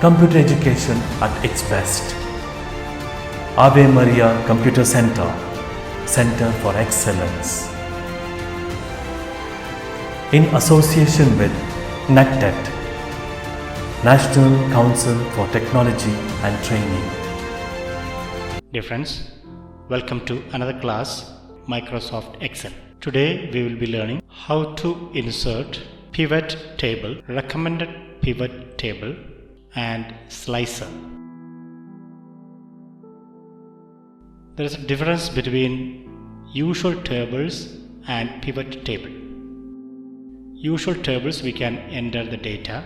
Computer education at its best. Ave Maria Computer Center, Center for Excellence. In association with NACTET, National Council for Technology and Training. Dear friends, welcome to another class, Microsoft Excel. Today we will be learning how to insert pivot table, recommended pivot table and slicer. There is a difference between usual tables and pivot table. Usual tables we can enter the data,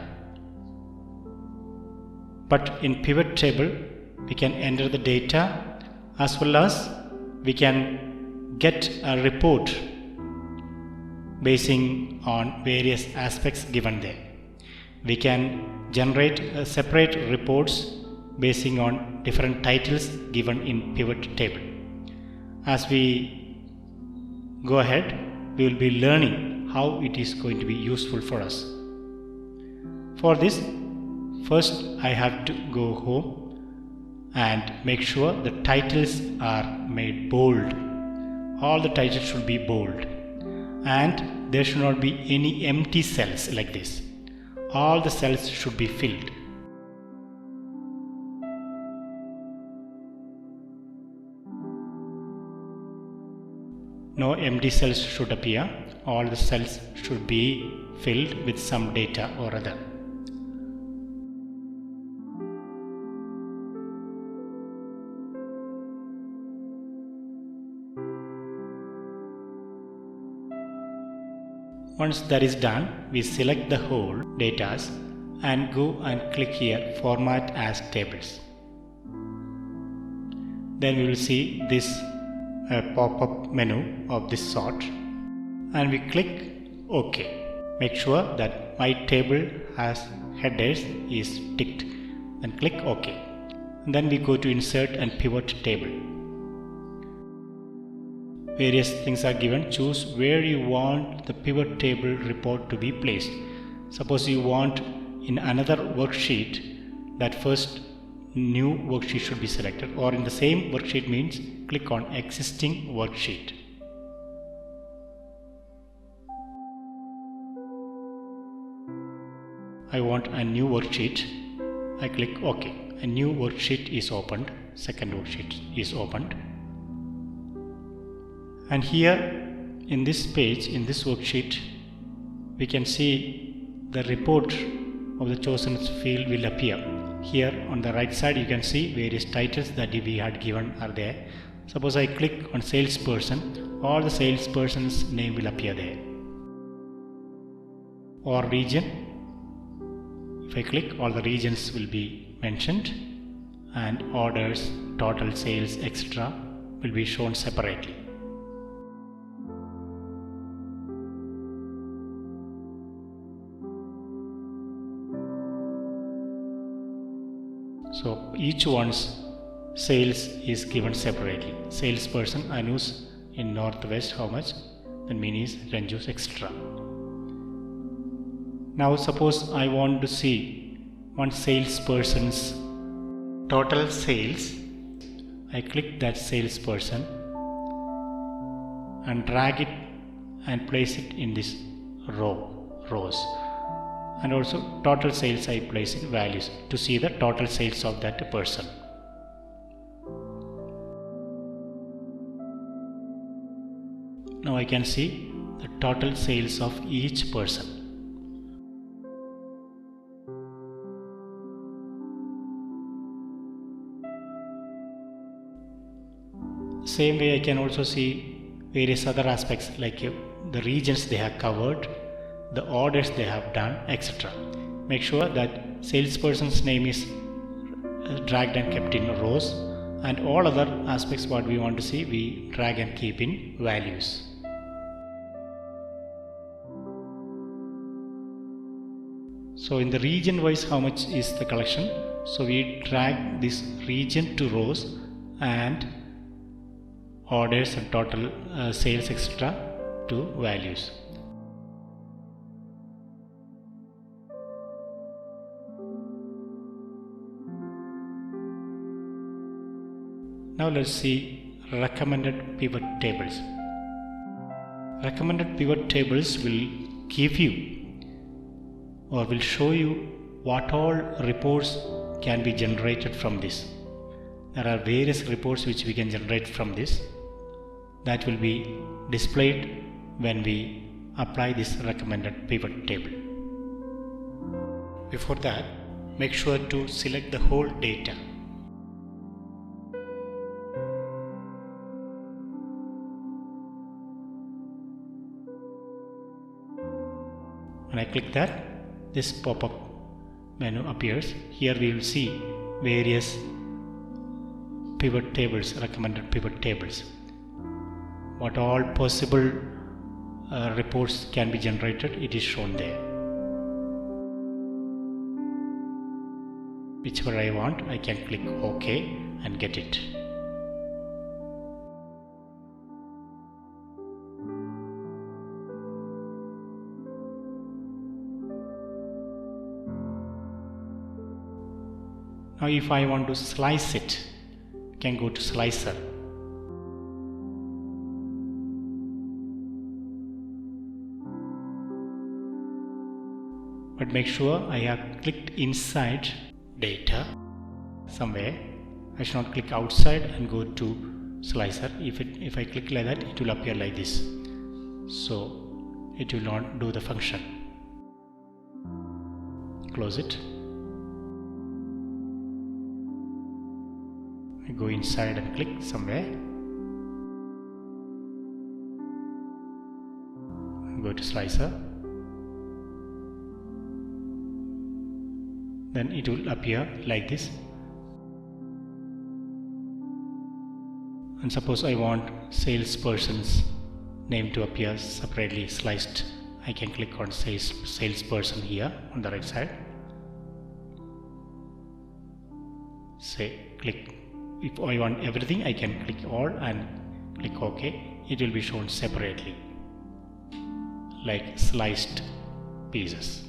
but in pivot table we can enter the data as well as we can get a report basing on various aspects given there. We can generate separate reports basing on different titles given in pivot table. As we go ahead, we will be learning how it is going to be useful for us. For this, first I have to go home and make sure the titles are made bold. All the titles should be bold and there should not be any empty cells like this. All the cells should be filled. No empty cells should appear. All the cells should be filled with some data or other. Once that is done, we select the whole data and go and click here Format as Tables. Then we will see this pop-up menu of this sort and we click OK. Make sure that my table has headers is ticked. Then click OK. And then we go to Insert and Pivot Table. Various things are given. Choose where you want the pivot table report to be placed. Suppose you want in another worksheet, that first new worksheet should be selected, or in the same worksheet means click on existing worksheet. I want a new worksheet. I click OK. A new worksheet is opened. Second worksheet is opened. And here in this page, in this worksheet, we can see the report of the chosen field will appear. Here on the right side you can see various titles that we had given are there. Suppose I click on salesperson, all the salesperson's name will appear there. Or region, if I click, all the regions will be mentioned and orders, total sales, etc. will be shown separately. So each one's sales is given separately. Salesperson Anus in Northwest how much, then Minis, Ranjus, etc. Now suppose I want to see one salesperson's total sales. I click that salesperson and drag it and place it in this rows. And also total sales I place in values to see the total sales of that person. Now I can see the total sales of each person. Same way I can also see various other aspects like the regions they have covered, the orders they have done, etc. Make sure that salesperson's name is dragged and kept in rows, and all other aspects what we want to see we drag and keep in values. So in the region wise how much is the collection, so we drag this region to rows and orders and total sales etc. to values. Now let's see recommended pivot tables. Recommended pivot tables will give you or will show you what all reports can be generated from this. There are various reports which we can generate from this that will be displayed when we apply this recommended pivot table. Before that, make sure to select the whole data. When I click that, this pop-up menu appears. Here we will see various pivot tables, recommended pivot tables. What all possible reports can be generated, it is shown there. Whichever I want, I can click OK and get it. Now if I want to slice it, I can go to slicer. But make sure I have clicked inside data somewhere. I should not click outside and go to slicer. If I click like that, it will appear like this. So it will not do the function. Close it. I go inside and click somewhere. Go to slicer. Then it will appear like this. And suppose I want salesperson's name to appear separately sliced. I can click on salesperson here on the right side. Say click. If I want everything, I can click all and click OK. It will be shown separately like sliced pieces.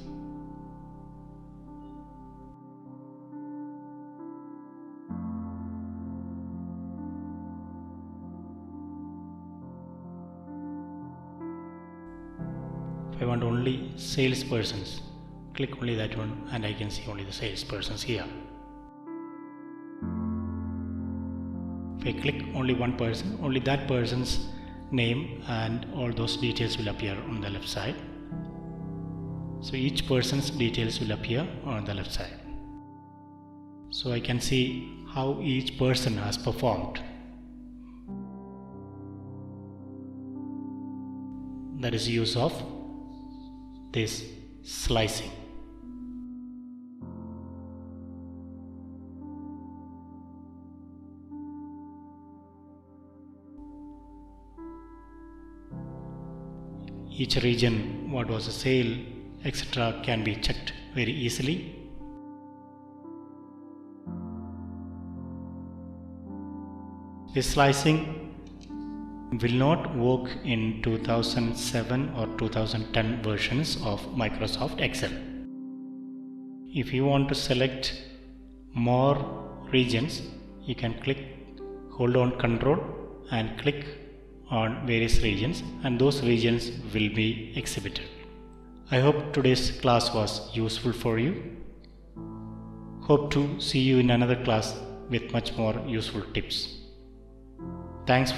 If I want only salespersons, click only that one and I can see only the salespersons here. If I click only one person, only that person's name and all those details will appear on the left side. So each person's details will appear on the left side. So I can see how each person has performed. That is use of this slicing. Each region, what was the sale, etc. can be checked very easily. This slicing will not work in 2007 or 2010 versions of Microsoft Excel. If you want to select more regions, you can hold on Control and click on various regions, and those regions will be exhibited. I hope today's class was useful for you. Hope to see you in another class with much more useful tips. Thanks